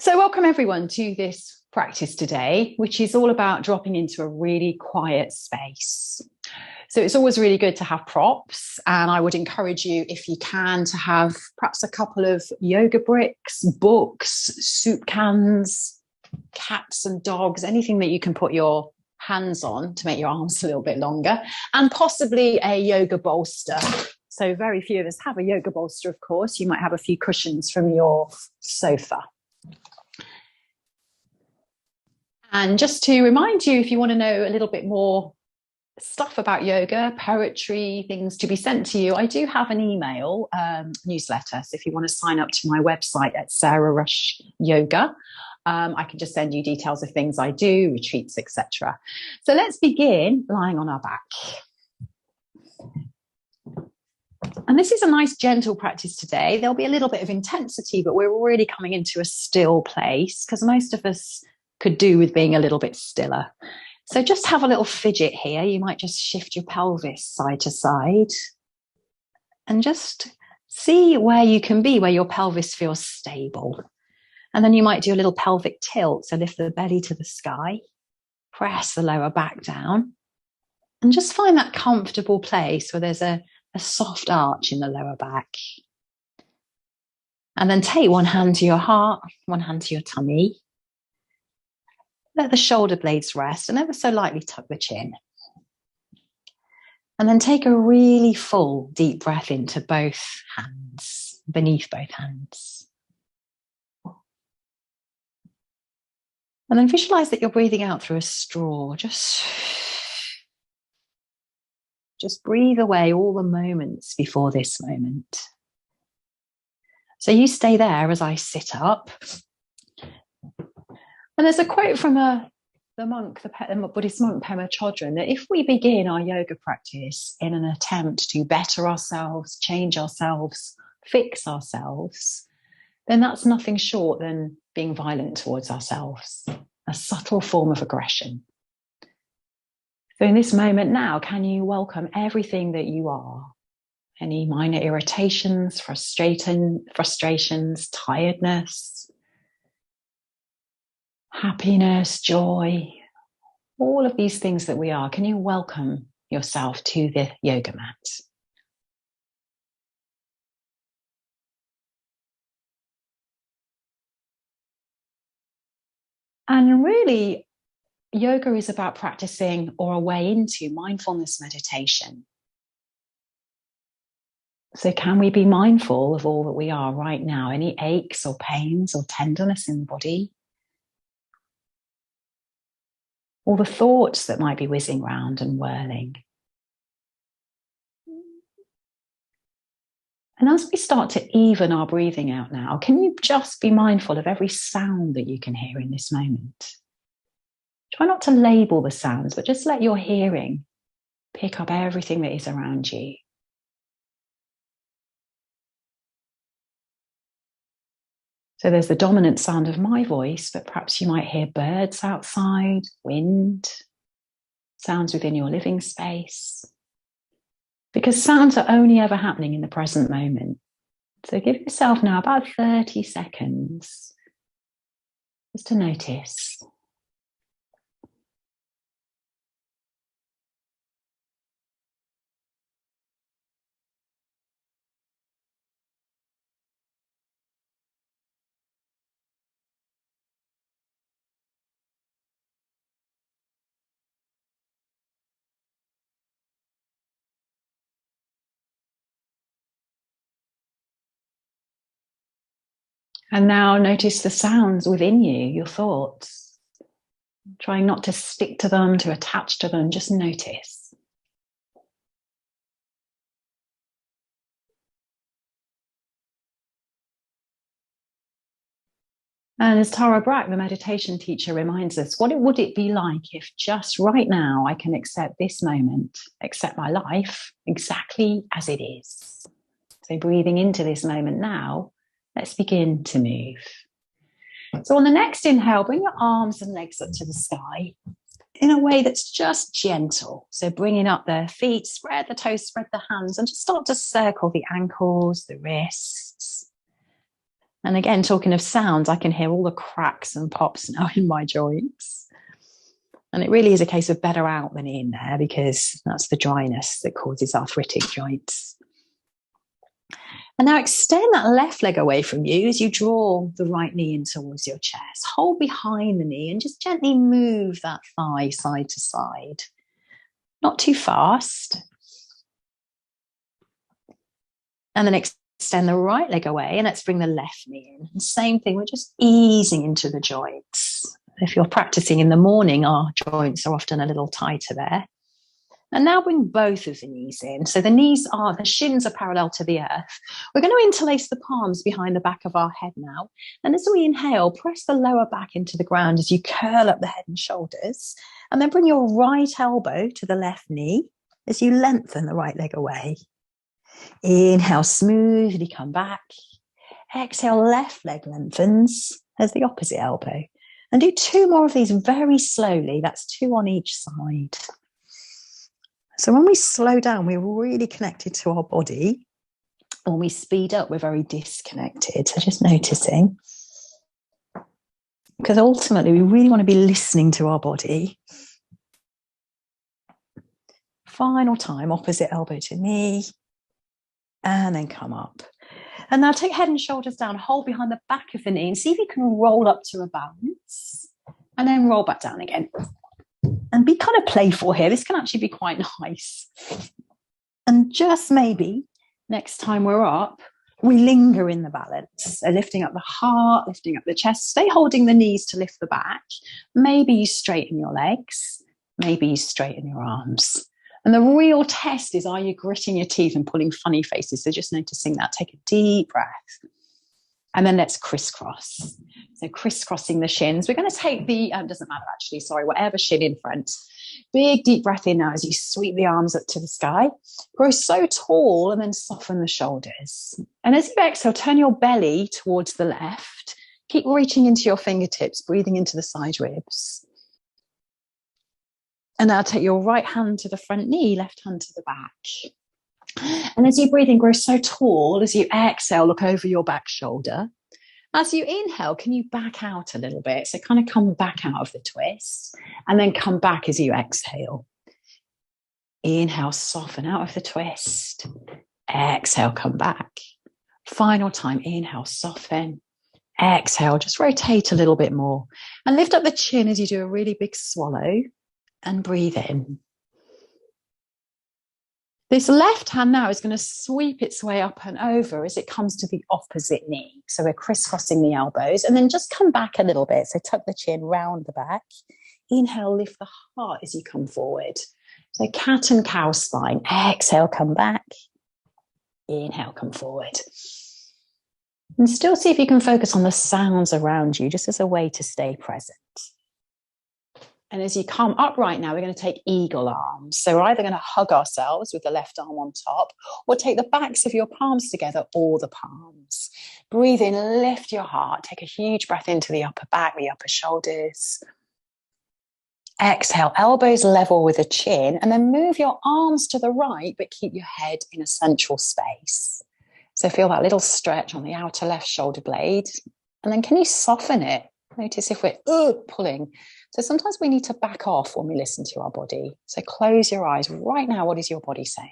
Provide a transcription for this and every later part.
So welcome everyone to this practice today, which is all about dropping into a really quiet space. So it's always really good to have props, and I would encourage you, if you can, to have perhaps a couple of yoga bricks, books, soup cans, cats and dogs, anything that you can put your hands on to make your arms a little bit longer, and possibly a yoga bolster. So very few of us have a yoga bolster, of course. You might have a few cushions from your sofa. And just to remind you, if you want to know a little bit more stuff about yoga, poetry, things to be sent to you, I do have an email newsletter. So if you want to sign up to my website at Sarah Rush Yoga, I can just send you details of things I do, retreats, etc. So let's begin lying on our back. And this is a nice gentle practice today. There'll be a little bit of intensity, but we're really coming into a still place because most of us could do with being a little bit stiller. So just have a little fidget here. You might just shift your pelvis side to side and just see where you can be, where your pelvis feels stable. And then you might do a little pelvic tilt. So lift the belly to the sky, press the lower back down, and just find that comfortable place where there's a soft arch in the lower back. And then take one hand to your heart, one hand to your tummy. Let the shoulder blades rest and ever so lightly tuck the chin. And then take a really full deep breath into both hands, beneath both hands. And then visualize that you're breathing out through a straw. Just breathe away all the moments before this moment. So you stay there as I sit up. And there's a quote from the Buddhist monk Pema Chodron, that if we begin our yoga practice in an attempt to better ourselves, change ourselves, fix ourselves, then that's nothing short than being violent towards ourselves, a subtle form of aggression. So in this moment now, can you welcome everything that you are? Any minor irritations, frustrations, tiredness, happiness, joy, all of these things that we are, can you welcome yourself to the yoga mat? And really, yoga is about practicing or a way into mindfulness meditation. So can we be mindful of all that we are right now? Any aches or pains or tenderness in the body? All the thoughts that might be whizzing round and whirling. And as we start to even our breathing out now, can you just be mindful of every sound that you can hear in this moment? Try not to label the sounds, but just let your hearing pick up everything that is around you. So there's the dominant sound of my voice, but perhaps you might hear birds outside, wind, sounds within your living space. Because sounds are only ever happening in the present moment. So give yourself now about 30 seconds just to notice. And now notice the sounds within you, your thoughts. Trying not to stick to them, to attach to them, just notice. And as Tara Brach, the meditation teacher, reminds us, what would it be like if just right now I can accept this moment, accept my life exactly as it is? So breathing into this moment now, let's begin to move. So on the next inhale, bring your arms and legs up to the sky in a way that's just gentle. So bringing up the feet, spread the toes, spread the hands, and just start to circle the ankles, the wrists. And again, talking of sounds, I can hear all the cracks and pops now in my joints. And it really is a case of better out than in there, because that's the dryness that causes arthritic joints. And now extend that left leg away from you as you draw the right knee in towards your chest. Hold behind the knee and just gently move that thigh side to side. Not too fast. And then extend the right leg away and let's bring the left knee in. And same thing, we're just easing into the joints. If you're practicing in the morning, our joints are often a little tighter there. And now bring both of the knees in. So the shins are parallel to the earth. We're going to interlace the palms behind the back of our head now. And as we inhale, press the lower back into the ground as you curl up the head and shoulders. And then bring your right elbow to the left knee as you lengthen the right leg away. Inhale, smoothly come back. Exhale, left leg lengthens as the opposite elbow. And do 2 more of these very slowly. That's 2 on each side. So when we slow down, we're really connected to our body. When we speed up, we're very disconnected. So just noticing. Because ultimately, we really want to be listening to our body. Final time, opposite elbow to knee. And then come up. And now take head and shoulders down, hold behind the back of the knee and see if you can roll up to a balance. And then roll back down again. And be kind of playful here. This can actually be quite nice. And just maybe next time we're up, we linger in the balance. So lifting up the heart, lifting up the chest. Stay holding the knees to lift the back. Maybe you straighten your legs. Maybe you straighten your arms. And the real test is, are you gritting your teeth and pulling funny faces? So just noticing that. Take a deep breath. And then let's crisscross. So crisscrossing the shins. We're going to take the, doesn't matter actually, sorry, whatever shin in front. Big deep breath in now as you sweep the arms up to the sky. Grow so tall and then soften the shoulders. And as you exhale, turn your belly towards the left. Keep reaching into your fingertips, breathing into the side ribs. And now take your right hand to the front knee, left hand to the back. And as you breathe in, grow so tall. As you exhale, look over your back shoulder. As you inhale, can you back out a little bit? So kind of come back out of the twist and then come back as you exhale. Inhale, soften out of the twist. Exhale, come back. Final time, inhale, soften. Exhale, just rotate a little bit more. And lift up the chin as you do a really big swallow and breathe in. This left hand now is going to sweep its way up and over as it comes to the opposite knee. So we're crisscrossing the elbows and then just come back a little bit. So tuck the chin round the back. Inhale, lift the heart as you come forward. So cat and cow spine. Exhale, come back. Inhale, come forward. And still see if you can focus on the sounds around you just as a way to stay present. And as you come upright now, we're going to take eagle arms. So we're either going to hug ourselves with the left arm on top or take the backs of your palms together or the palms. Breathe in, lift your heart. Take a huge breath into the upper back, the upper shoulders. Exhale, elbows level with the chin, and then move your arms to the right, but keep your head in a central space. So feel that little stretch on the outer left shoulder blade. And then can you soften it? Notice if we're pulling. So sometimes we need to back off when we listen to our body. So close your eyes right now. What is your body saying?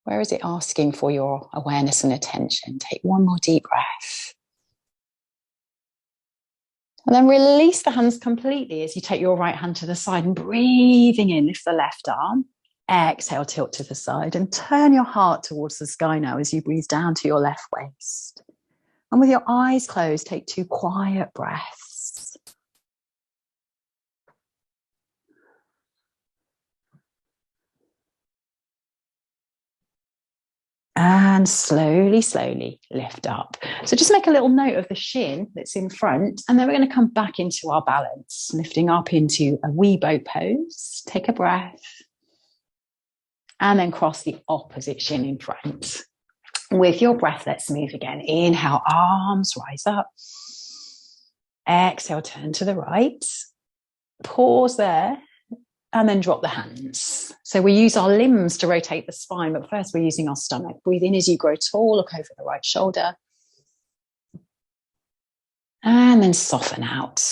Where is it asking for your awareness and attention? Take one more deep breath. And then release the hands completely as you take your right hand to the side and breathing in, lift the left arm. Exhale, tilt to the side and turn your heart towards the sky now as you breathe down to your left waist. And with your eyes closed, take 2 quiet breaths. And slowly, slowly lift up. So just make a little note of the shin that's in front, and then we're going to come back into our balance, lifting up into a wee boat pose. Take a breath. And then cross the opposite shin in front. With your breath, let's move again. Inhale, arms rise up. Exhale, turn to the right. Pause there. And then drop the hands. So we use our limbs to rotate the spine, but first we're using our stomach. Breathe in as you grow tall, look over the right shoulder. And then soften out.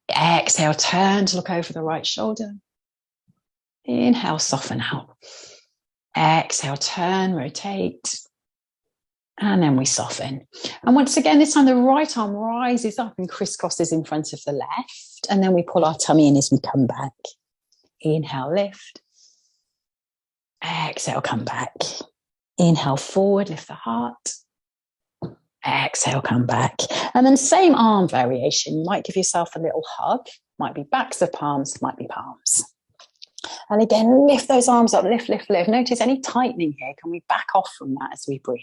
Exhale, turn to look over the right shoulder. Inhale, soften out. Exhale, turn, rotate. And then we soften. And once again, this time the right arm rises up and crisscrosses in front of the left. And then we pull our tummy in as we come back. Inhale, lift. Exhale, come back. Inhale, forward, lift the heart. Exhale, come back. And then same arm variation. You might give yourself a little hug. Might be backs of palms, might be palms. And again, lift those arms up, lift, lift, lift. Notice any tightening here. Can we back off from that as we breathe?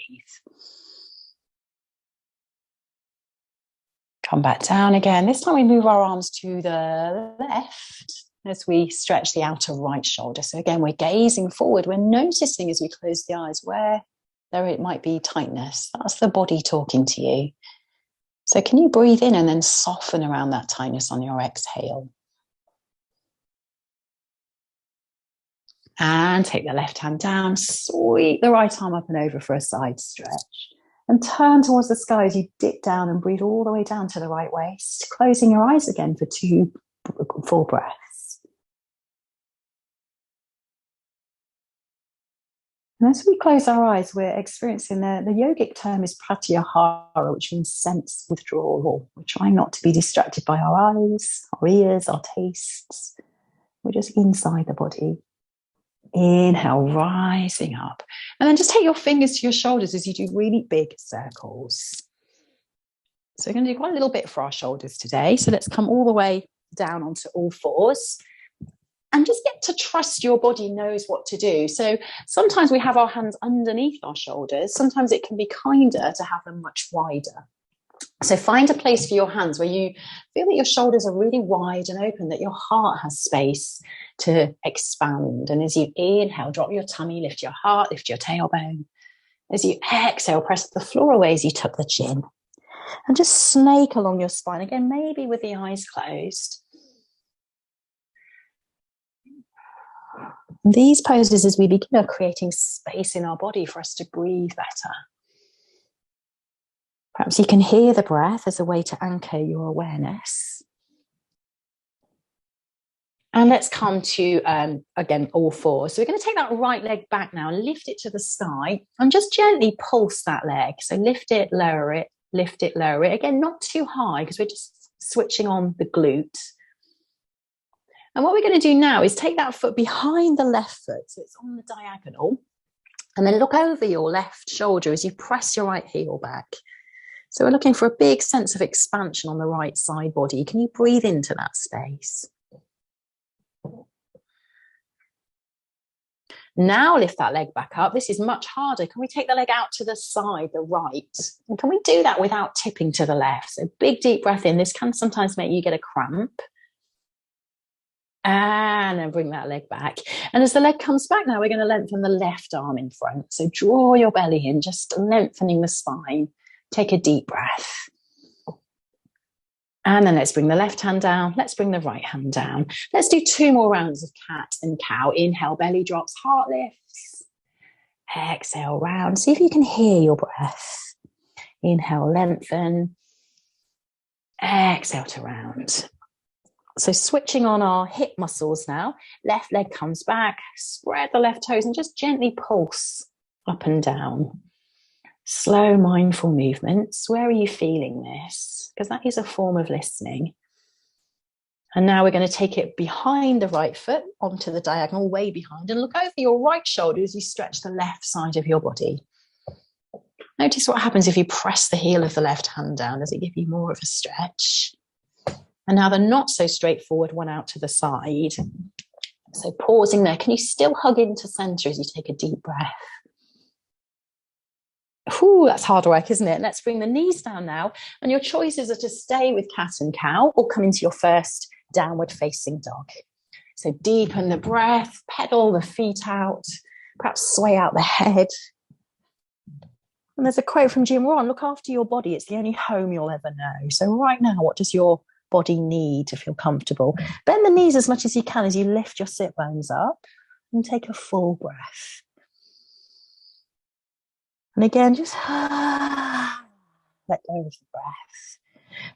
Come back down again. This time we move our arms to the left as we stretch the outer right shoulder. So again, we're gazing forward. We're noticing as we close the eyes where there it might be tightness. That's the body talking to you. So can you breathe in and then soften around that tightness on your exhale? And take the left hand down, sweep the right arm up and over for a side stretch. And turn towards the sky as you dip down and breathe all the way down to the right waist, closing your eyes again for 2 full breaths. And as we close our eyes, we're experiencing the yogic term is pratyahara, which means sense withdrawal. We're trying not to be distracted by our eyes, our ears, our tastes. We're just inside the body. Inhale, rising up. And then just take your fingers to your shoulders as you do really big circles. So we're going to do quite a little bit for our shoulders today. So let's come all the way down onto all fours. And just get to trust your body knows what to do. So sometimes we have our hands underneath our shoulders. Sometimes it can be kinder to have them much wider. So find a place for your hands where you feel that your shoulders are really wide and open, that your heart has space to expand. And as you inhale, drop your tummy, lift your heart, lift your tailbone. As you exhale, press the floor away as you tuck the chin. And just snake along your spine, again, maybe with the eyes closed. And these poses, as we begin, are creating space in our body for us to breathe better. Perhaps you can hear the breath as a way to anchor your awareness. And let's come to, again, all fours. So we're going to take that right leg back now and lift it to the sky and just gently pulse that leg. So lift it, lower it, lift it, lower it. Again, not too high because we're just switching on the glute. And what we're going to do now is take that foot behind the left foot, so it's on the diagonal, and then look over your left shoulder as you press your right heel back. So we're looking for a big sense of expansion on the right side body. Can you breathe into that space? Now lift that leg back up. This is much harder. Can we take the leg out to the side, the right? And can we do that without tipping to the left? So big, deep breath in. This can sometimes make you get a cramp. And then bring that leg back. And as the leg comes back now, we're going to lengthen the left arm in front. So draw your belly in, just lengthening the spine. Take a deep breath. And then let's bring the left hand down. Let's bring the right hand down. Let's do 2 more rounds of cat and cow. Inhale, belly drops, heart lifts. Exhale, round. See if you can hear your breath. Inhale, lengthen. Exhale to round. So switching on our hip muscles now. Left leg comes back. Spread the left toes and just gently pulse up and down. Slow, mindful movements. Where are you feeling this? Because that is a form of listening. And now we're going to take it behind the right foot onto the diagonal, way behind, and look over your right shoulder as you stretch the left side of your body. Notice what happens if you press the heel of the left hand down. Does it give you more of a stretch? And now the not so straightforward one out to the side. So pausing there. Can you still hug into center as you take a deep breath? Ooh, that's hard work, isn't it? Let's bring the knees down now. And your choices are to stay with cat and cow or come into your first downward facing dog. So deepen the breath, pedal the feet out, perhaps sway out the head. And there's a quote from Jim Rohn, look after your body. It's the only home you'll ever know. So right now, what does your body need to feel comfortable? Bend the knees as much as you can as you lift your sit bones up and take a full breath. And again, just let go of the breath.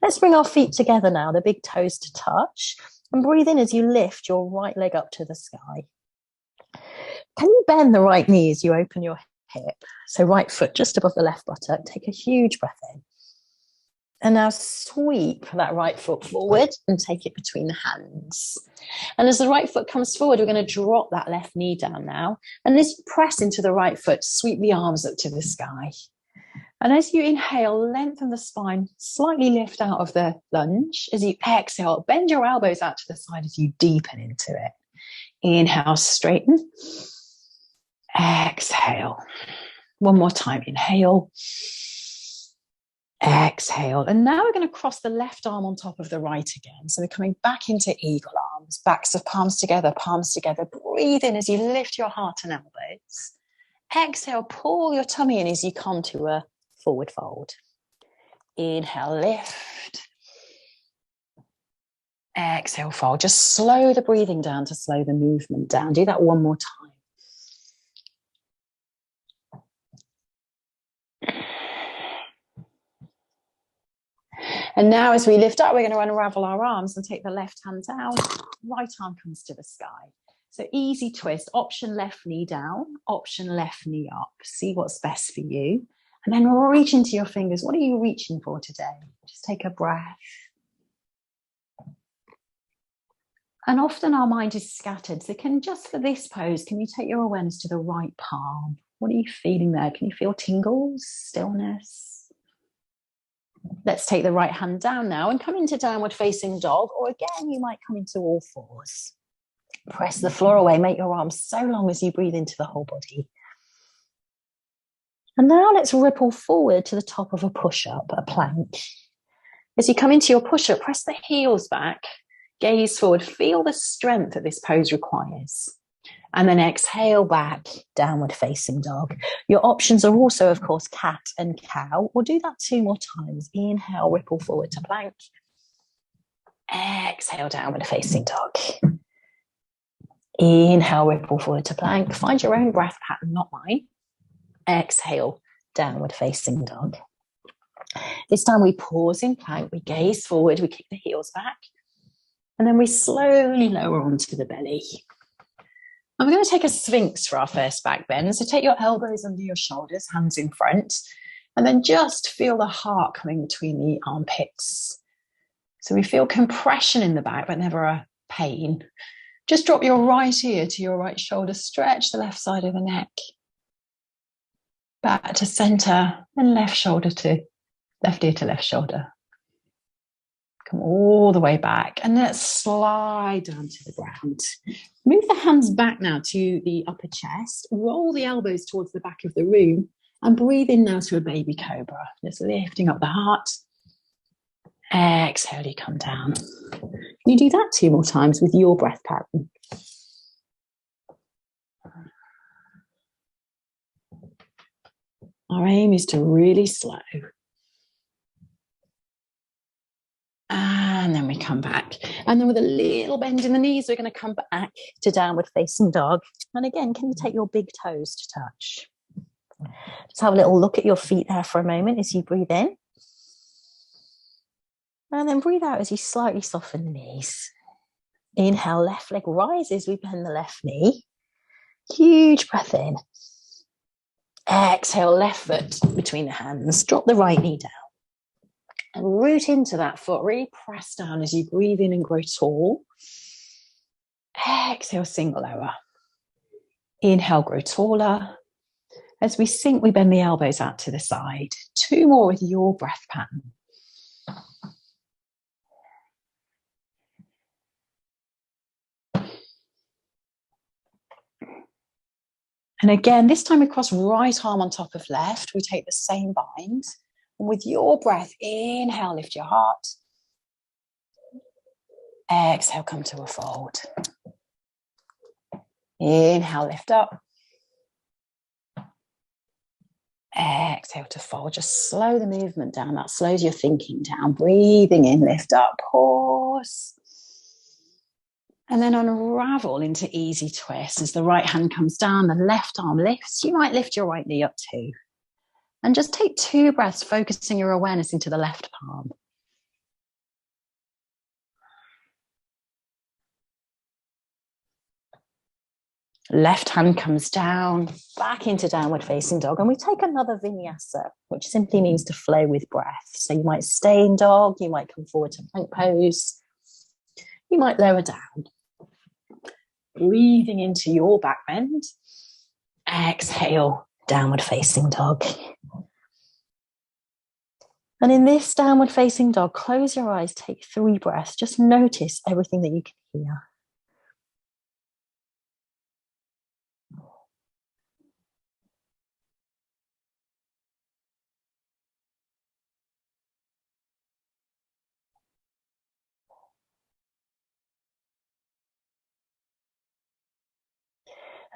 Let's bring our feet together now, the big toes to touch. And breathe in as you lift your right leg up to the sky. Can you bend the right knee as you open your hip? So right foot just above the left buttock. Take a huge breath in. And now sweep that right foot forward and take it between the hands. And as the right foot comes forward, we're going to drop that left knee down now. And as you press into the right foot, sweep the arms up to the sky. And as you inhale, lengthen the spine, slightly lift out of the lunge. As you exhale, bend your elbows out to the side as you deepen into it. Inhale, straighten. Exhale. One more time. Inhale. Exhale. And now we're going to cross the left arm on top of the right again. So we're coming back into eagle arms, backs of palms together, palms together. Breathe in as you lift your heart and elbows. Exhale, pull your tummy in as you come to a forward fold. Inhale, lift. Exhale, fold. Just slow the breathing down to slow the movement down. Do that one more time. And now as we lift up, we're going to unravel our arms and take the left hand down. Right arm comes to the sky. So easy twist, option left knee down, option left knee up. See what's best for you. And then reach into your fingers. What are you reaching for today? Just take a breath. And often our mind is scattered. So just for this pose, can you take your awareness to the right palm? What are you feeling there? Can you feel tingles, stillness? Let's take the right hand down now and come into downward facing dog, or again, you might come into all fours. Press the floor away, make your arms so long as you breathe into the whole body. And now let's ripple forward to the top of a push-up, a plank. As you come into your push-up, press the heels back, gaze forward, feel the strength that this pose requires. And then exhale back, downward facing dog. Your options are also, of course, cat and cow. We'll do that 2 more times. Inhale, ripple forward to plank. Exhale, downward facing dog. Inhale, ripple forward to plank. Find your own breath pattern, not mine. Exhale, downward facing dog. This time we pause in plank, we gaze forward, we kick the heels back, and then we slowly lower onto the belly. And we're going to take a sphinx for our first back bend. So take your elbows under your shoulders, hands in front, and then just feel the heart coming between the armpits. So we feel compression in the back, but never a pain. Just drop your right ear to your right shoulder, stretch the left side of the neck. Back to center, and left shoulder to left ear to left shoulder. Come all the way back, and let's slide down to the ground. Move the hands back now to the upper chest. Roll the elbows towards the back of the room, and breathe in now to a baby cobra. Just lifting up the heart. Exhale, you come down. Can you do that 2 more times with your breath pattern? Our aim is to really slow. And then we come back. And then with a little bend in the knees, we're going to come back to downward facing dog. And again, can you take your big toes to touch? Just have a little look at your feet there for a moment as you breathe in. And then breathe out as you slightly soften the knees. Inhale, left leg rises, we bend the left knee. Huge breath in. Exhale, left foot between the hands. Drop the right knee down. And root into that foot. Really press down as you breathe in and grow tall. Exhale, single lower. Inhale, grow taller. As we sink, we bend the elbows out to the side. 2 more with your breath pattern. And again, this time we cross right arm on top of left. We take the same bind. And with your breath, inhale, lift your heart. Exhale, come to a fold. Inhale, lift up. Exhale to fold. Just slow the movement down. That slows your thinking down. Breathing in, lift up, pause. And then unravel into easy twist. As the right hand comes down, the left arm lifts. You might lift your right knee up too. And just take 2 breaths, focusing your awareness into the left palm. Left hand comes down, back into downward facing dog. And we take another vinyasa, which simply means to flow with breath. So you might stay in dog, you might come forward to plank pose, you might lower down. Breathing into your back bend. Exhale, downward facing dog. And in this downward facing dog, close your eyes, take 3 breaths. Just notice everything that you can hear.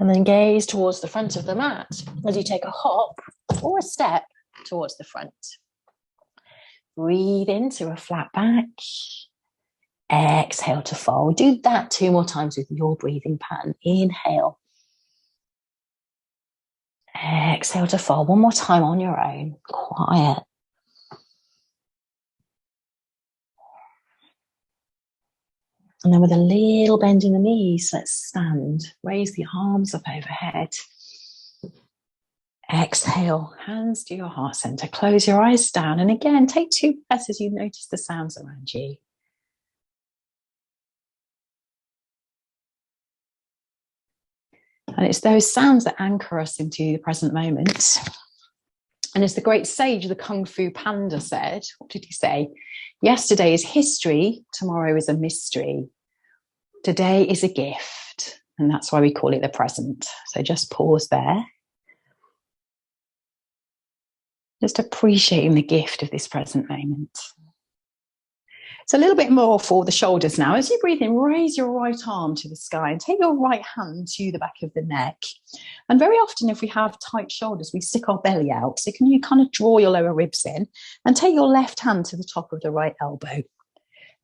And then gaze towards the front of the mat as you take a hop or a step towards the front. Breathe into a flat back. Exhale to fold. Do that 2 more times with your breathing pattern. Inhale. Exhale to fold. 1 more time on your own. Quiet. And then with a little bend in the knees, let's stand. Raise the arms up overhead. Exhale, hands to your heart center. Close your eyes down. And again, take 2 breaths as you notice the sounds around you. And it's those sounds that anchor us into the present moment. And as the great sage, the Kung Fu Panda said, what did he say? Yesterday is history, tomorrow is a mystery. Today is a gift. And that's why we call it the present. So just pause there. Just appreciating the gift of this present moment. So a little bit more for the shoulders now. As you breathe in, raise your right arm to the sky and take your right hand to the back of the neck. And very often if we have tight shoulders, we stick our belly out. So can you kind of draw your lower ribs in and take your left hand to the top of the right elbow.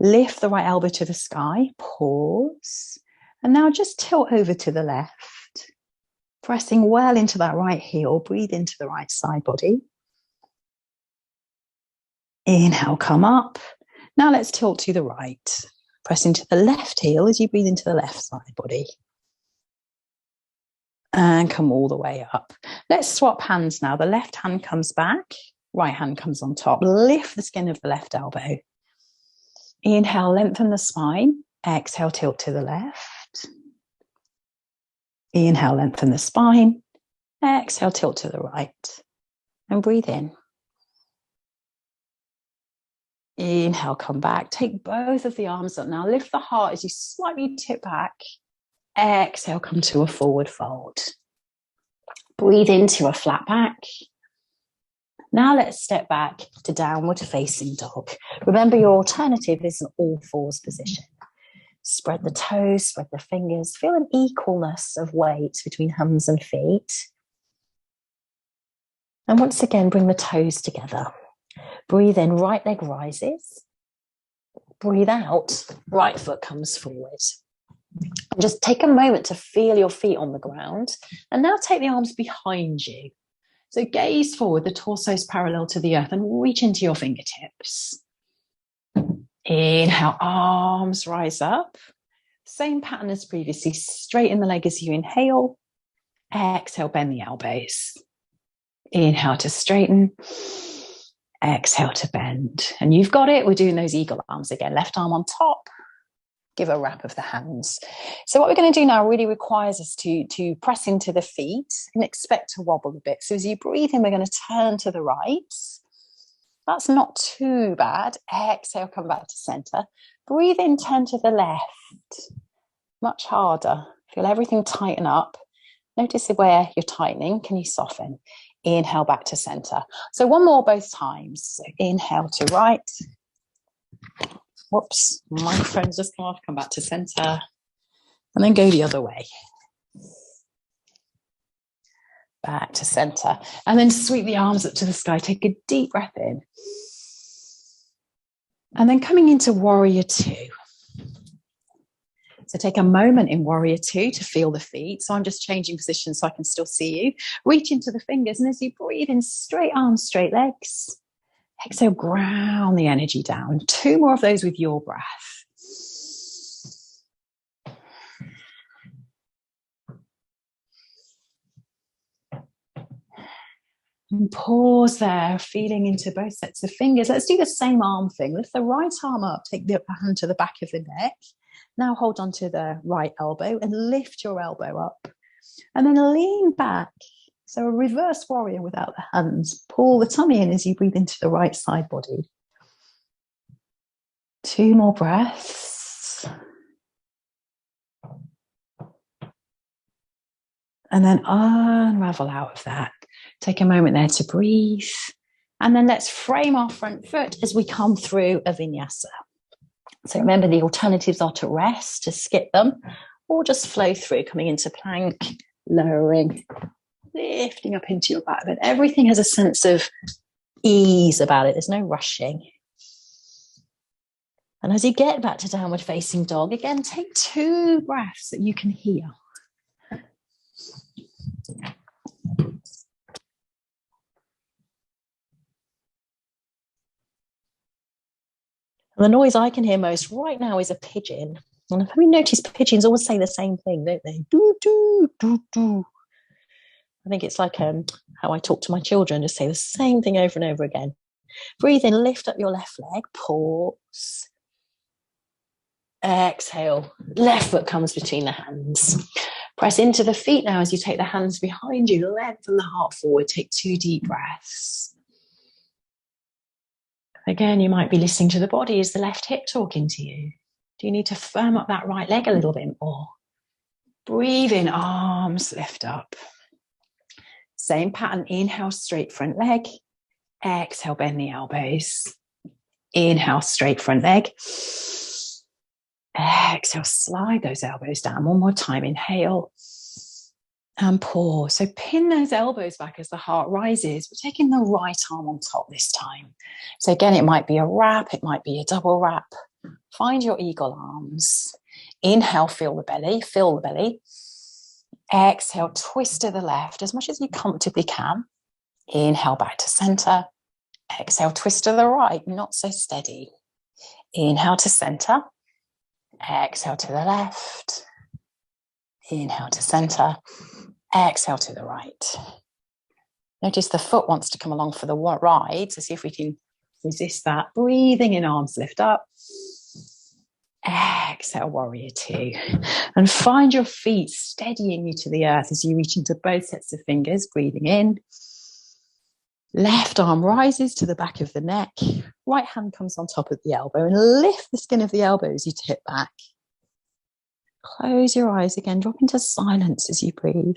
Lift the right elbow to the sky, pause. And now just tilt over to the left, pressing well into that right heel. Breathe into the right side body. Inhale, come up. Now let's tilt to the right. Press into the left heel as you breathe into the left side body. And come all the way up. Let's swap hands now. The left hand comes back, right hand comes on top. Lift the skin of the left elbow. Inhale, lengthen the spine. Exhale, tilt to the left. Inhale, lengthen the spine. Exhale, tilt to the right. And breathe in. Inhale, come back. Take both of the arms up now. Lift the heart as you slightly tip back. Exhale, come to a forward fold. Breathe into a flat back. Now let's step back to downward facing dog. Remember, your alternative is an all fours position. Spread the toes, spread the fingers. Feel an equalness of weight between hands and feet. And once again, bring the toes together. Breathe in, right leg rises. Breathe out, right foot comes forward. And just take a moment to feel your feet on the ground. And now take the arms behind you. So gaze forward, the torso is parallel to the earth, and reach into your fingertips. Inhale, arms rise up. Same pattern as previously. Straighten the leg as you inhale. Exhale, bend the elbows. Inhale to straighten. Exhale to bend. And you've got it. We're doing those eagle arms again. Left arm on top. Give a wrap of the hands. So what we're going to do now really requires us to press into the feet and expect to wobble a bit. So as you breathe in, we're going to turn to the right. That's not too bad. Exhale, come back to center. Breathe in, turn to the left. Much harder. Feel everything tighten up. Notice where you're tightening. Can you soften? Inhale back to center. So one more both times. So inhale to right. Whoops, microphone's just come off. Come back to center. And then go the other way. Back to center. And then sweep the arms up to the sky. Take a deep breath in. And then coming into warrior two. So take a moment in warrior two to feel the feet. So I'm just changing position so I can still see you. Reach into the fingers. And as you breathe in, straight arms, straight legs. Exhale, ground the energy down. 2 more of those with your breath. And pause there, feeling into both sets of fingers. Let's do the same arm thing. Lift the right arm up, take the hand to the back of the neck. Now hold on to the right elbow and lift your elbow up. And then lean back. So a reverse warrior without the hands. Pull the tummy in as you breathe into the right side body. 2 more breaths. And then unravel out of that. Take a moment there to breathe. And then let's frame our front foot as we come through a vinyasa. So remember, the alternatives are to rest, to skip them, or just flow through, coming into plank, lowering, lifting up into your back. But everything has a sense of ease about it. There's no rushing. And as you get back to downward facing dog, again, take 2 breaths that you can hear. And the noise I can hear most right now is a pigeon. And have you noticed pigeons always say the same thing, don't they? Do, do, do, do. I think it's like how I talk to my children, just say the same thing over and over again. Breathe in, lift up your left leg, pause. Exhale, left foot comes between the hands. Press into the feet now as you take the hands behind you, lengthen the heart forward, take 2 deep breaths. Again, you might be listening to the body. Is the left hip talking to you? Do you need to firm up that right leg a little bit more? Breathe in, arms lift up. Same pattern, inhale, straight front leg. Exhale, bend the elbows. Inhale, straight front leg. Exhale, slide those elbows down. One more time, inhale. And pause. So pin those elbows back as the heart rises. We're taking the right arm on top this time. So again, it might be a wrap. It might be a double wrap. Find your eagle arms. Inhale, feel the belly. Fill the belly. Exhale, twist to the left as much as you comfortably can. Inhale, back to center. Exhale, twist to the right. Not so steady. Inhale to center. Exhale to the left. Inhale to center. Exhale to the right. Notice the foot wants to come along for the ride. So see if we can resist that. Breathing in, arms lift up. Exhale, warrior 2. And find your feet steadying you to the earth as you reach into both sets of fingers. Breathing in. Left arm rises to the back of the neck. Right hand comes on top of the elbow and lift the skin of the elbow as you tip back. Close your eyes again. Drop into silence as you breathe.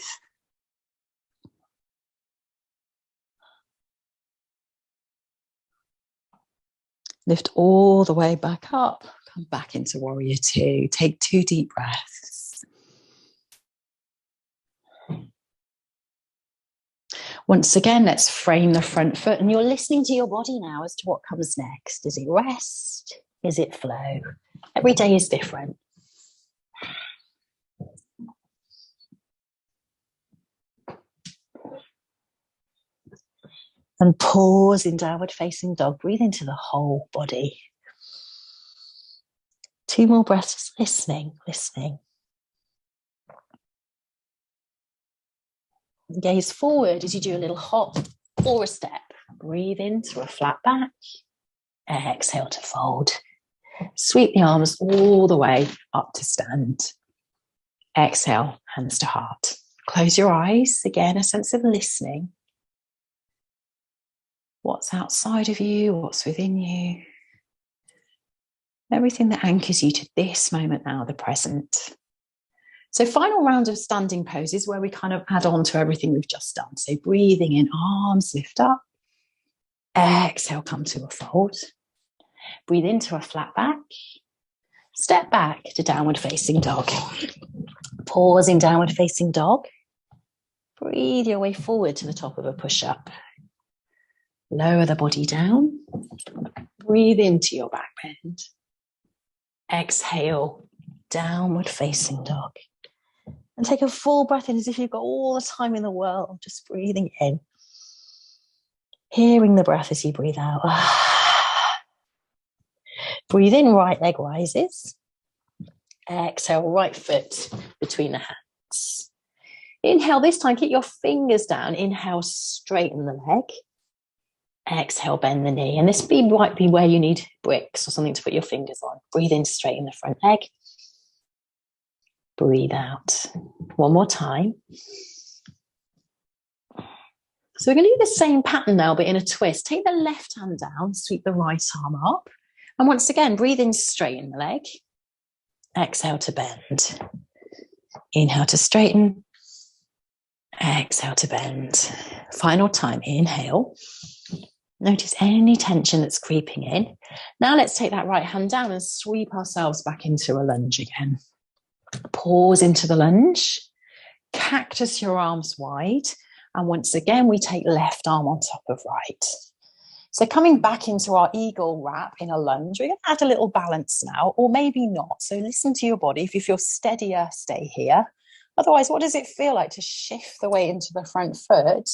Lift all the way back up. Come back into warrior 2. Take 2 deep breaths. Once again, let's frame the front foot. And you're listening to your body now as to what comes next. Is it rest? Is it flow? Every day is different. And pause in downward facing dog. Breathe into the whole body. 2 more breaths, listening. Gaze forward as you do a little hop or a step. Breathe into a flat back. Exhale to fold. Sweep the arms all the way up to stand. Exhale, hands to heart. Close your eyes. Again, a sense of listening. What's outside of you? What's within you? Everything that anchors you to this moment now, the present. So final round of standing poses where we kind of add on to everything we've just done. So breathing in, arms lift up. Exhale, come to a fold. Breathe into a flat back. Step back to downward facing dog. Pause in downward facing dog. Breathe your way forward to the top of a push-up. Lower the body down. Breathe into your back bend. Exhale, downward facing dog. And take a full breath in as if you've got all the time in the world. Just breathing in. Hearing the breath as you breathe out. Breathe in, right leg rises. Exhale, right foot between the hands. Inhale this time, keep your fingers down. Inhale, straighten the leg. Exhale, bend the knee. And this might be where you need bricks or something to put your fingers on. Breathe in, straighten the front leg. Breathe out. One more time. So we're going to do the same pattern now, but in a twist. Take the left hand down, sweep the right arm up. And once again, breathe in, straighten the leg. Exhale to bend. Inhale to straighten. Exhale to bend. Final time, inhale. Notice any tension that's creeping in. Now let's take that right hand down and sweep ourselves back into a lunge again. Pause into the lunge. Cactus your arms wide. And once again, we take left arm on top of right. So coming back into our eagle wrap in a lunge, we're going to add a little balance now, or maybe not. So listen to your body. If you feel steadier, stay here. Otherwise, what does it feel like to shift the weight into the front foot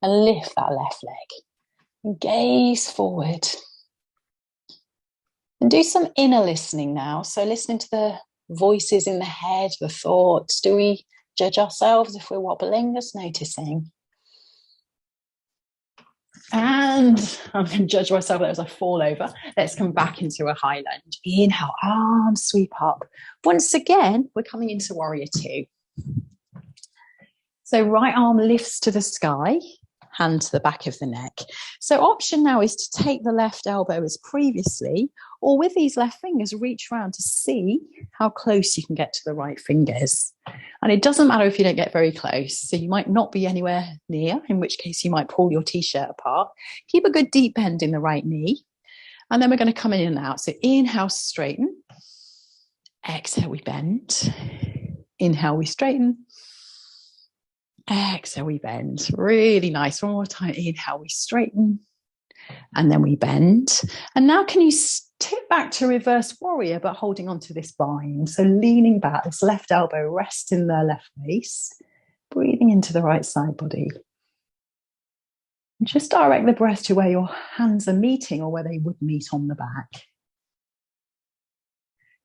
and lift that left leg? Gaze forward. And do some inner listening now. So listening to the voices in the head, the thoughts. Do we judge ourselves if we're wobbling? Just noticing. And I'm going to judge myself as I fall over. Let's come back into a high lunge. Inhale, arms sweep up. Once again, we're coming into warrior two. So right arm lifts to the sky, hand to the back of the neck. So option now is to take the left elbow as previously, or with these left fingers, reach around to see how close you can get to the right fingers. And it doesn't matter if you don't get very close. So you might not be anywhere near, in which case you might pull your t-shirt apart. Keep a good deep bend in the right knee. And then we're going to come in and out. So inhale, straighten. Exhale, we bend. Inhale, we straighten. Exhale, we bend. Really nice. One more time. Inhale, we straighten. And then we bend. And now can you tip back to reverse warrior, but holding on to this bind. So leaning back, this left elbow rests in the left face. Breathing into the right side body. And just direct the breath to where your hands are meeting or where they would meet on the back.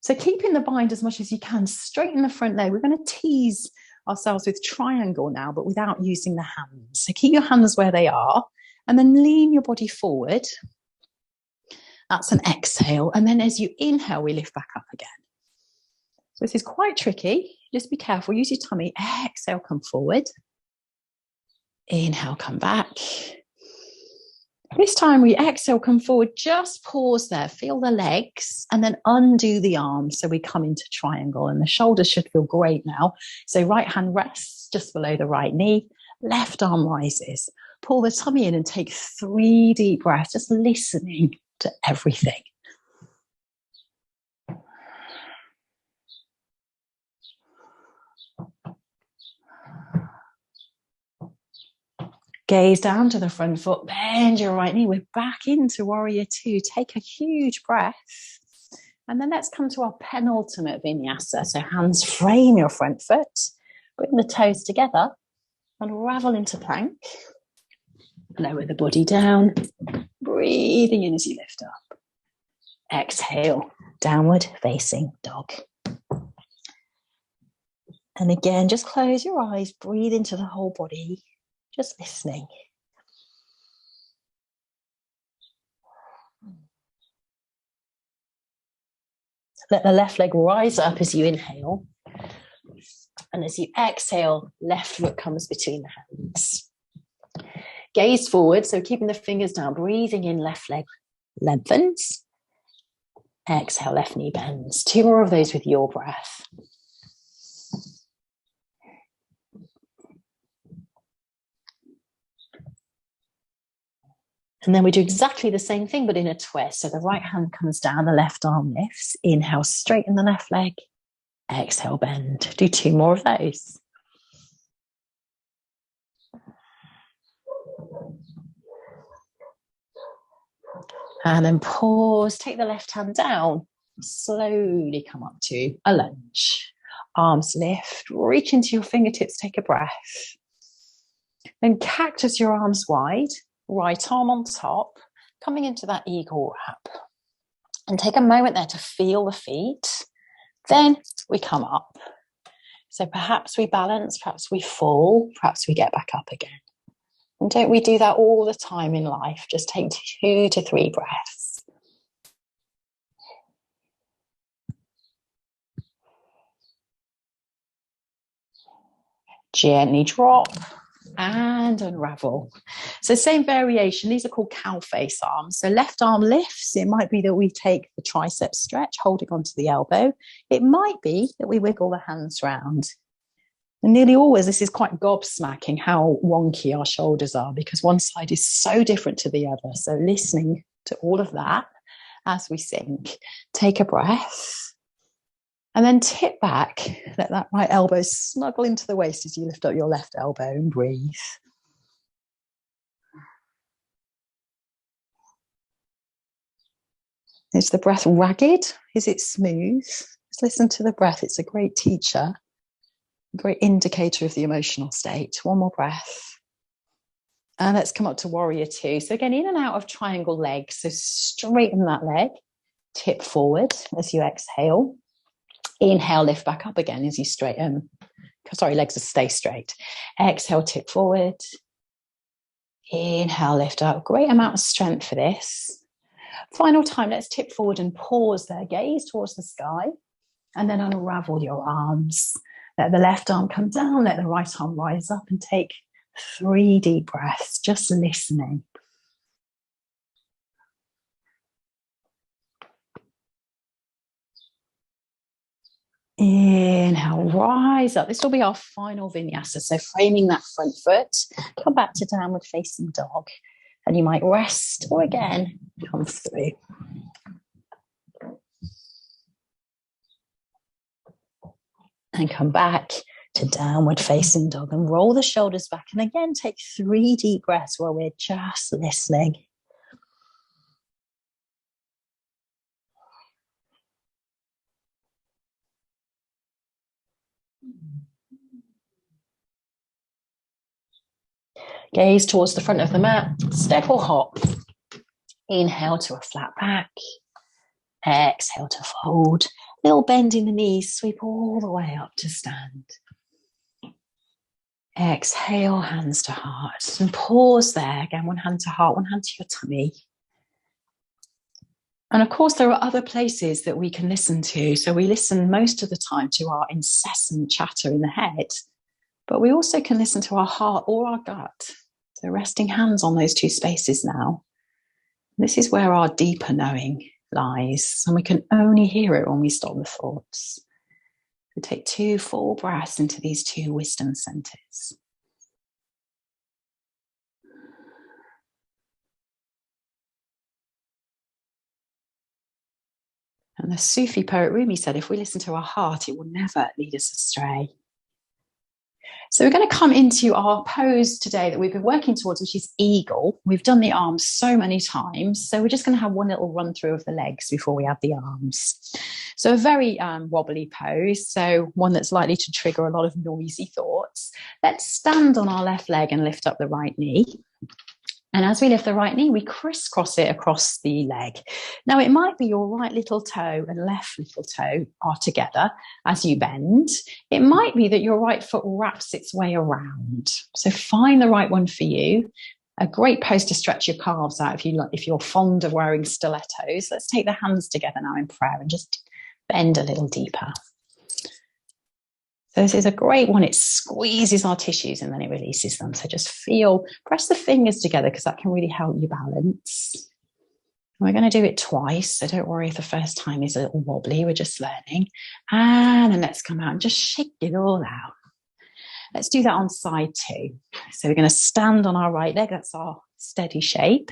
So keeping the bind as much as you can. Straighten the front leg. We're going to tease ourselves with triangle now, but without using the hands. So keep your hands where they are and then lean your body forward. That's an exhale. And then as you inhale, we lift back up again. So this is quite tricky. Just be careful. Use your tummy. Exhale, come forward. Inhale, come back. This time we exhale, come forward. Just pause there. Feel the legs and then undo the arms. So we come into triangle and the shoulders should feel great now. So right hand rests just below the right knee. Left arm rises. Pull the tummy in and take 3 deep breaths, just listening to everything. Gaze down to the front foot, bend your right knee. We're back into warrior two. Take a huge breath. And then let's come to our penultimate vinyasa. So hands frame your front foot. Bring the toes together. Unravel into plank. Lower the body down. Breathing in as you lift up. Exhale, downward facing dog. And again, just close your eyes. Breathe into the whole body. Just listening. Let the left leg rise up as you inhale. And as you exhale, left foot comes between the hands. Gaze forward, so keeping the fingers down. Breathing in, left leg lengthens. Exhale, left knee bends. 2 more of those with your breath. And then we do exactly the same thing, but in a twist. So the right hand comes down, the left arm lifts. Inhale, straighten the left leg. Exhale, bend. Do 2 more of those. And then pause, take the left hand down. Slowly come up to a lunge. Arms lift, reach into your fingertips, take a breath. Then cactus your arms wide. Right arm on top, coming into that eagle wrap. And take a moment there to feel the feet. Then we come up. So perhaps we balance, perhaps we fall, perhaps we get back up again. And don't we do that all the time in life? Just take 2 to 3 breaths. Gently drop and unravel. So same variation. These are called cow face arms. So left arm lifts. It might be that we take the tricep stretch, holding onto the elbow. It might be that we wiggle the hands round. And nearly always, this is quite gobsmacking how wonky our shoulders are, because one side is so different to the other. So listening to all of that as we sink. Take a breath. And then tip back, let that right elbow snuggle into the waist as you lift up your left elbow and breathe. Is the breath ragged? Is it smooth? Just listen to the breath. It's a great teacher, a great indicator of the emotional state. One more breath. And let's come up to warrior 2. So again, in and out of triangle legs. So straighten that leg, tip forward as you exhale. Inhale, lift back up again as you straighten. Legs will stay straight. Exhale, tip forward. Inhale, lift up. Great amount of strength for this. Final time, let's tip forward and pause there. Gaze towards the sky. And then unravel your arms. Let the left arm come down. Let the right arm rise up and take 3 deep breaths, just listening. Inhale, rise up. This will be our final vinyasa. So framing that front foot, come back to downward facing dog. And you might rest or again, come through. And come back to downward facing dog and roll the shoulders back. And again, take 3 deep breaths while we're just listening. Gaze towards the front of the mat, step or hop. Inhale to a flat back. Exhale to fold. Little bend in the knees, sweep all the way up to stand. Exhale, hands to heart. And pause there. Again, one hand to heart, one hand to your tummy. And of course, there are other places that we can listen to. So we listen most of the time to our incessant chatter in the head. But we also can listen to our heart or our gut. So resting hands on those 2 spaces now. This is where our deeper knowing lies. And we can only hear it when we stop the thoughts. So take 2 full breaths into these 2 wisdom centers. And the Sufi poet Rumi said, if we listen to our heart, it will never lead us astray. So we're going to come into our pose today that we've been working towards, which is eagle. We've done the arms so many times. So we're just going to have one little run through of the legs before we add the arms. So a very wobbly pose. So one that's likely to trigger a lot of noisy thoughts. Let's stand on our left leg and lift up the right knee. And as we lift the right knee, we crisscross it across the leg. Now, it might be your right little toe and left little toe are together as you bend. It might be that your right foot wraps its way around. So find the right one for you. A great pose to stretch your calves out if you're fond of wearing stilettos. Let's take the hands together now in prayer and just bend a little deeper. So this is a great one. It squeezes our tissues and then it releases them. So just press the fingers together because that can really help you balance. And we're going to do it twice. So don't worry if the first time is a little wobbly. We're just learning. And then let's come out and just shake it all out. Let's do that on side 2. So we're going to stand on our right leg. That's our steady shape.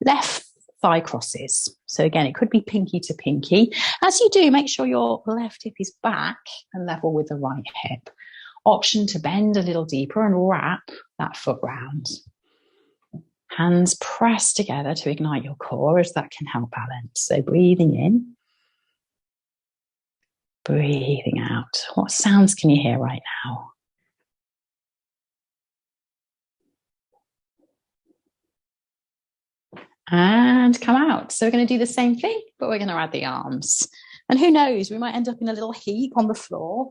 Left thigh crosses. So again, it could be pinky to pinky. As you do, make sure your left hip is back and level with the right hip. Option to bend a little deeper and wrap that foot round. Hands press together to ignite your core as that can help balance. So breathing in, breathing out. What sounds can you hear right now? And come out. So we're going to do the same thing, but we're going to add the arms. And who knows, we might end up in a little heap on the floor,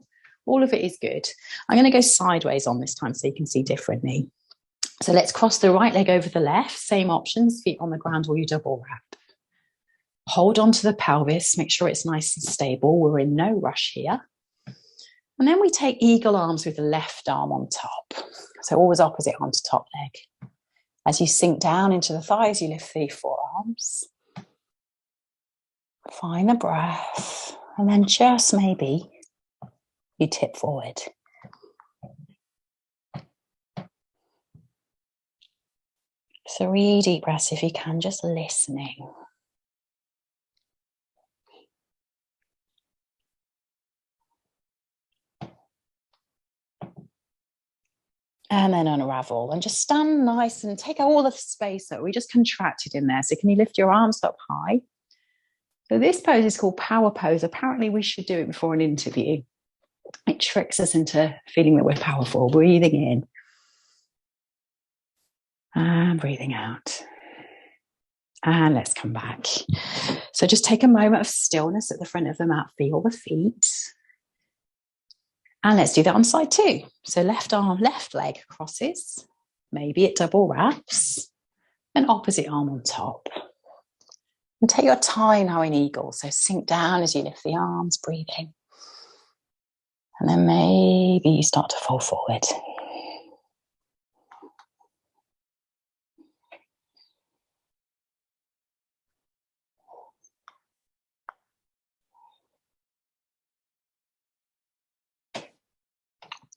All of it is good. I'm going to go sideways on this time so you can see differently. So let's cross the right leg over the left. Same options, feet on the ground or you double wrap. Hold on to the pelvis, make sure it's nice and stable. We're in no rush here. And then we take eagle arms with the left arm on top. So always opposite arm to top leg. As you sink down into the thighs, you lift the forearms. Find the breath. And then just maybe you tip forward. 3 deep breaths if you can, just listening. And then unravel and just stand nice and take all the space that we just contracted in there. So can you lift your arms up high? So this pose is called power pose. Apparently we should do it before an interview. It tricks us into feeling that we're powerful. Breathing in. And breathing out. And let's come back. So just take a moment of stillness at the front of the mat. Feel the feet. And let's do that on side 2. So left arm, left leg crosses. Maybe it double wraps. And opposite arm on top. And take your time now in eagle. So sink down as you lift the arms, breathing. And then maybe you start to fall forward.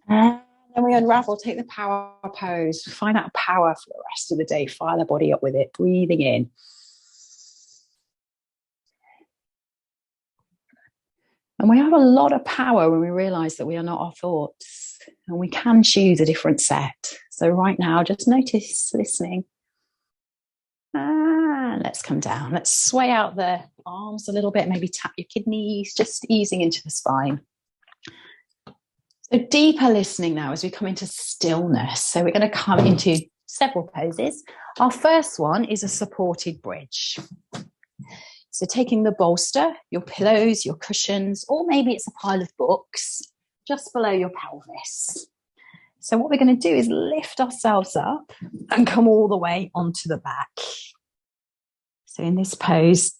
And then we unravel, take the power pose, find out power for the rest of the day, fire the body up with it, breathing in. And we have a lot of power when we realize that we are not our thoughts and we can choose a different set. So right now, just notice listening. And let's come down. Let's sway out the arms a little bit, maybe tap your kidneys, just easing into the spine. So deeper listening now as we come into stillness. So we're going to come into several poses. Our first one is a supported bridge. So taking the bolster, your pillows, your cushions, or maybe it's a pile of books just below your pelvis. So what we're going to do is lift ourselves up and come all the way onto the back. So in this pose,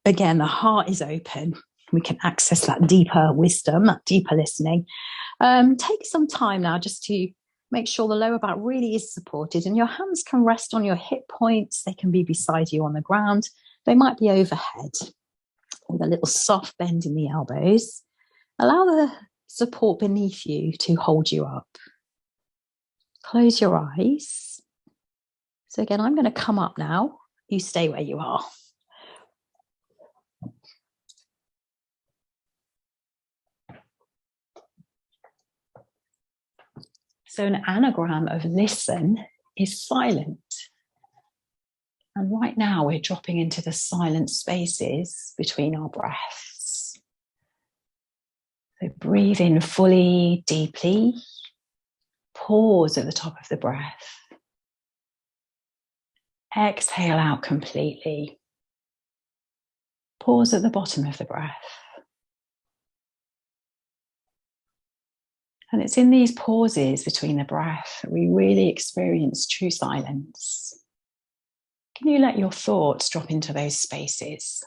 again, the heart is open. We can access that deeper wisdom, that deeper listening. Take some time now just to make sure the lower back really is supported and your hands can rest on your hip points. They can be beside you on the ground. They might be overhead with a little soft bend in the elbows. Allow the support beneath you to hold you up. Close your eyes. So again, I'm going to come up now. You stay where you are. So an anagram of listen is silent. And right now we're dropping into the silent spaces between our breaths. So breathe in fully, deeply. Pause at the top of the breath. Exhale out completely. Pause at the bottom of the breath. And it's in these pauses between the breath that we really experience true silence. Can you let your thoughts drop into those spaces?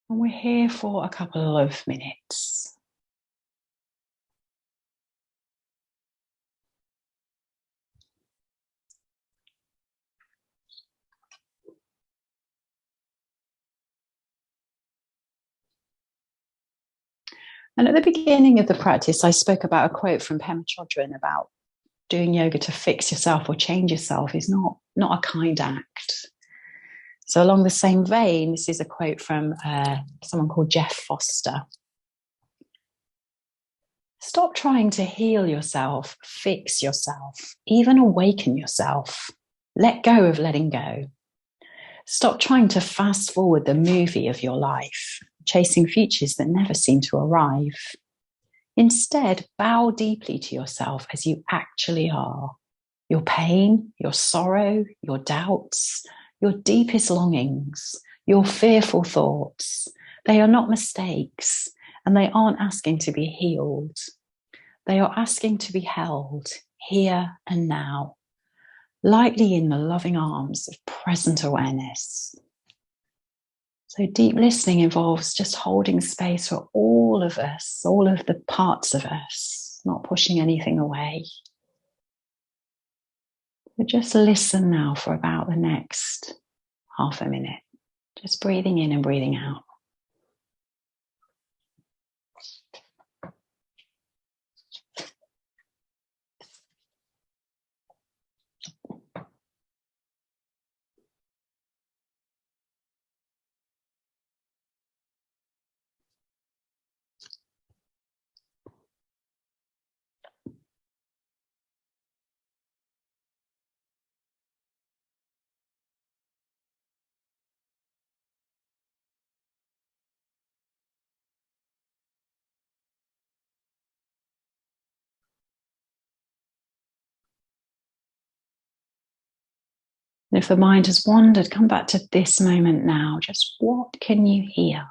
And we're here for a couple of minutes. And at the beginning of the practice, I spoke about a quote from Pema Chodron about doing yoga to fix yourself or change yourself is not a kind act. So along the same vein, this is a quote from someone called Jeff Foster. Stop trying to heal yourself, fix yourself, even awaken yourself. Let go of letting go. Stop trying to fast forward the movie of your life, chasing futures that never seem to arrive. Instead, bow deeply to yourself as you actually are. Your pain, your sorrow, your doubts, your deepest longings, your fearful thoughts. They are not mistakes, And they aren't asking to be healed. They are asking to be held here and now, lightly in the loving arms of present awareness. So deep listening involves just holding space for all of us, all of the parts of us, not pushing anything away. So just listen now for about the next half a minute, just breathing in and breathing out. And if the mind has wandered, come back to this moment now. Just what can you hear?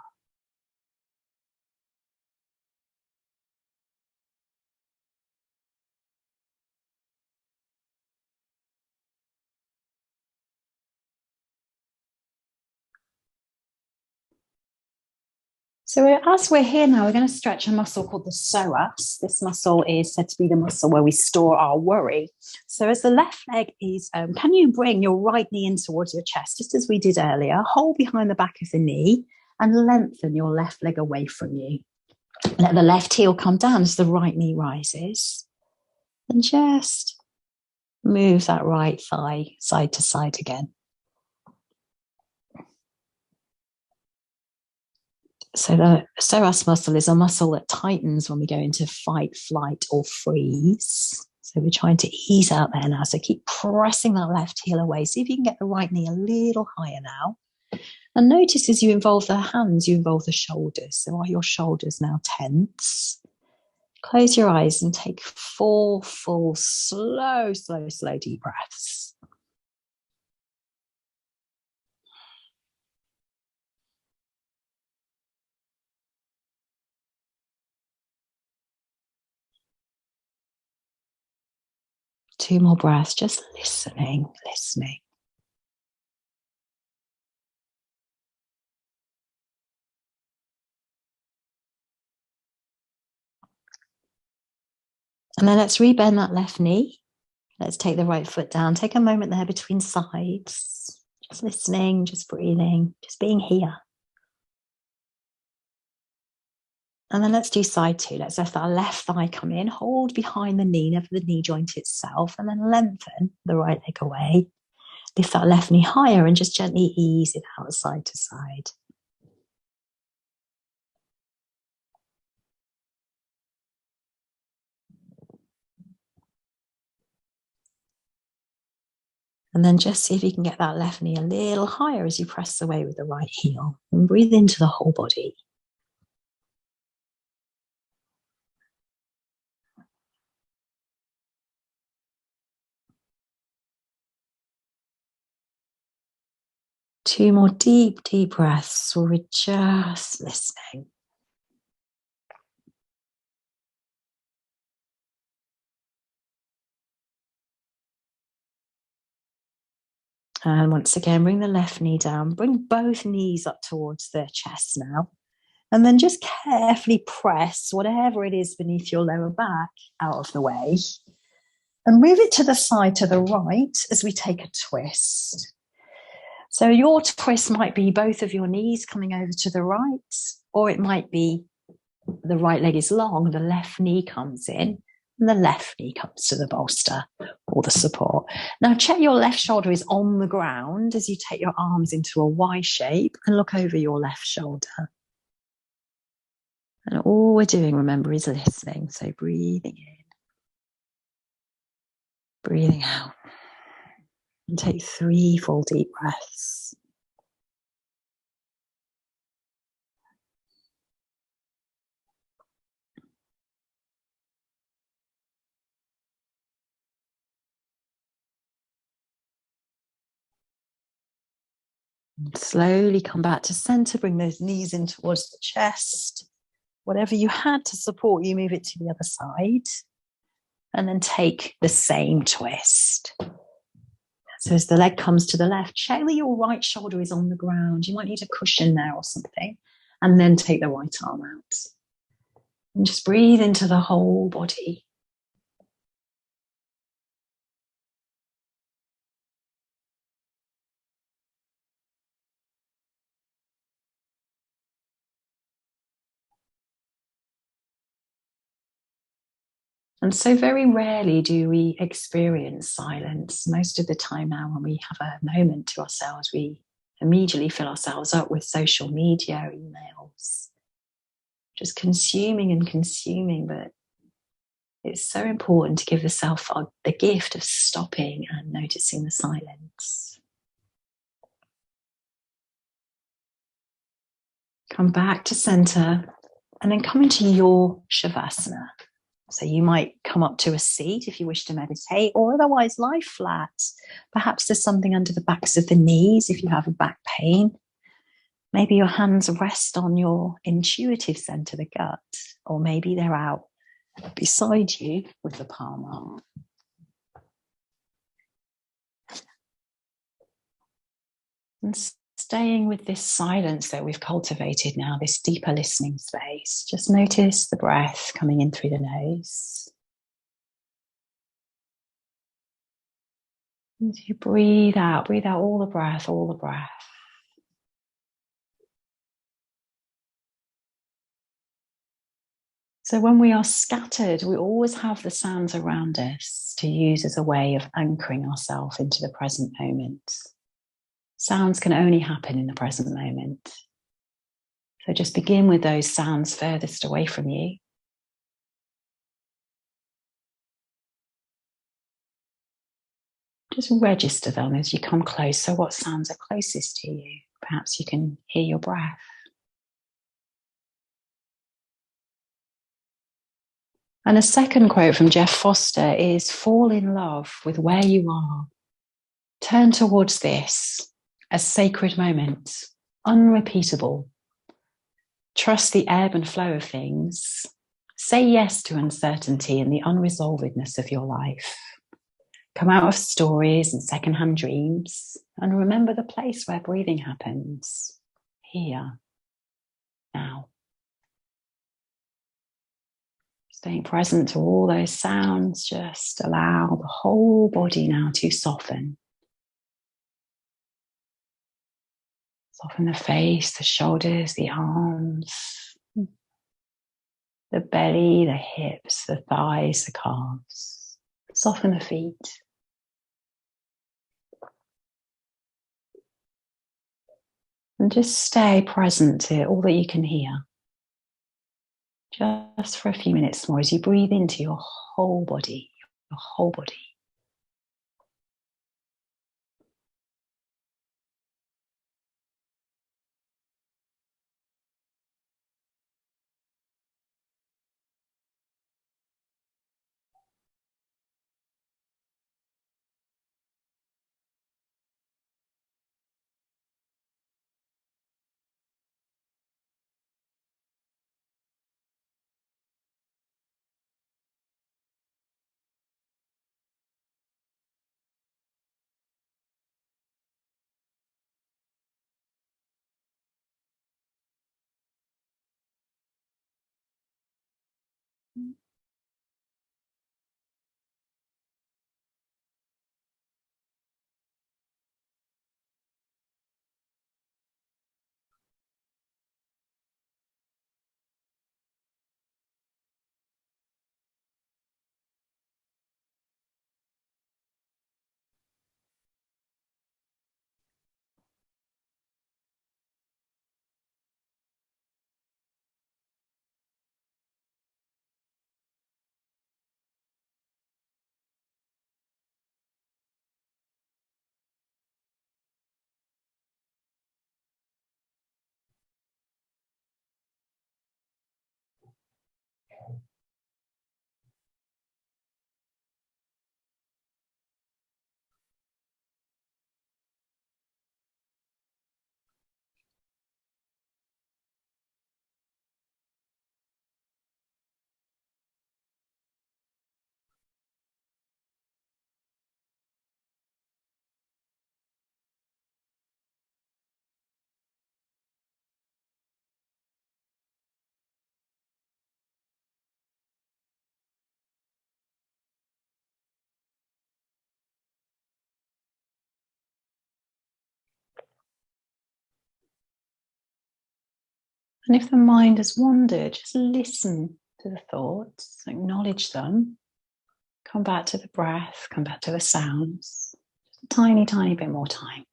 So as we're here now, we're going to stretch a muscle called the psoas. This muscle is said to be the muscle where we store our worry. So as the left leg is, can you bring your right knee in towards your chest, just as we did earlier? Hold behind the back of the knee and lengthen your left leg away from you. Let the left heel come down as the right knee rises. And just move that right thigh side to side again. So the psoas muscle is a muscle that tightens when we go into fight, flight, or freeze. So we're trying to ease out there now. So keep pressing that left heel away. See if you can get the right knee a little higher now. And notice as you involve the hands, you involve the shoulders. So are your shoulders now tense? Close your eyes and take 4 full, slow, deep breaths. Two more breaths, just listening. And then let's rebend that left knee. Let's take the right foot down. Take a moment there between sides. Just listening, just breathing, just being here. And then let's do side 2. Let's let that left thigh come in. Hold behind the knee, never the knee joint itself. And then lengthen the right leg away. Lift that left knee higher and just gently ease it out side to side. And then just see if you can get that left knee a little higher as you press away with the right heel. And breathe into the whole body. Two more deep breaths where we're just listening. And once again, bring the left knee down. Bring both knees up towards the chest now. And then just carefully press whatever it is beneath your lower back out of the way. And move it to the side to the right as we take a twist. So your twist might be both of your knees coming over to the right, or it might be the right leg is long, the left knee comes in, and the left knee comes to the bolster or the support. Now check your left shoulder is on the ground as you take your arms into a Y shape and look over your left shoulder. And all we're doing, remember, is listening. So breathing in, breathing out. And take 3 full deep breaths. And slowly come back to center. Bring those knees in towards the chest. Whatever you had to support you, move it to the other side. And then take the same twist. So as the leg comes to the left, check that your right shoulder is on the ground. You might need a cushion there or something. And then take the right arm out. And just breathe into the whole body. And so very rarely do we experience silence. Most of the time now, when we have a moment to ourselves, we immediately fill ourselves up with social media, emails, just consuming and consuming. But it's so important to give the self the gift of stopping and noticing the silence. Come back to center and then come into your Shavasana. So you might come up to a seat if you wish to meditate, or otherwise lie flat. Perhaps there's something under the backs of the knees if you have a back pain. Maybe your hands rest on your intuitive center, the gut, or maybe they're out beside you with the palm up. And staying with this silence that we've cultivated now, this deeper listening space, just notice the breath coming in through the nose. As you breathe out all the breath, all the breath. So when we are scattered, we always have the sounds around us to use as a way of anchoring ourselves into the present moment. Sounds can only happen in the present moment. So just begin with those sounds furthest away from you. Just register them as you come closer. What sounds are closest to you? Perhaps you can hear your breath. And a second quote from Jeff Foster is, fall in love with where you are. Turn towards this, a sacred moment, unrepeatable. Trust the ebb and flow of things. Say yes to uncertainty and the unresolvedness of your life. Come out of stories and secondhand dreams and remember the place where breathing happens. Here, now. Staying present to all those sounds, just allow the whole body now to soften. Soften the face, the shoulders, the arms, the belly, the hips, the thighs, the calves. Soften the feet. And just stay present to all that you can hear. Just for a few minutes more as you breathe into your whole body, your whole body. And if the mind has wandered, just listen to the thoughts, acknowledge them, come back to the breath, come back to the sounds. Just a tiny, tiny bit more time.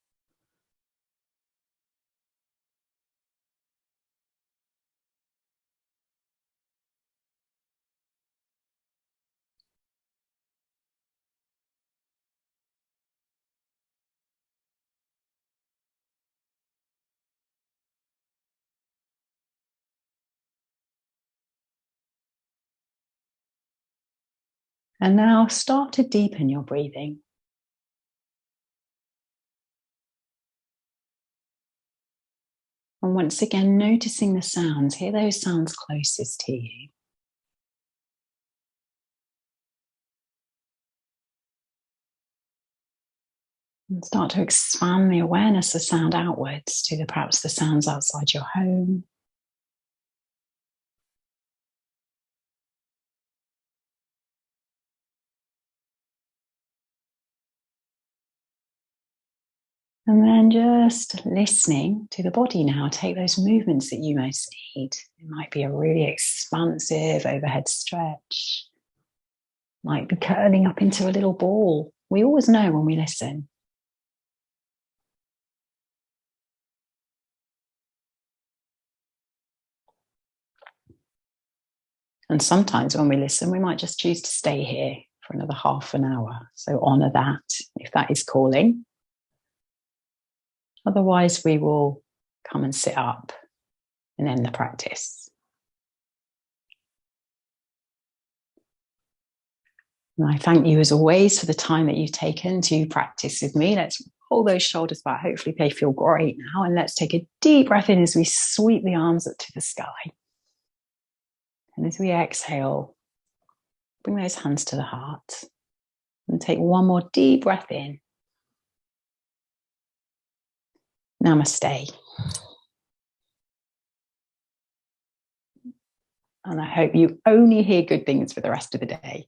And now start to deepen your breathing. And once again, noticing the sounds. Hear those sounds closest to you. And start to expand the awareness of sound outwards to perhaps the sounds outside your home. And then just listening to the body now. Take those movements that you most need. It might be a really expansive overhead stretch. Might be curling up into a little ball. We always know when we listen. And sometimes when we listen, we might just choose to stay here for another half an hour. So honor that if that is calling. Otherwise, we will come and sit up and end the practice. And I thank you as always for the time that you've taken to practice with me. Let's roll those shoulders back. Hopefully they feel great now. And let's take a deep breath in as we sweep the arms up to the sky. And as we exhale, bring those hands to the heart. And take one more deep breath in. Namaste. And I hope you only hear good things for the rest of the day.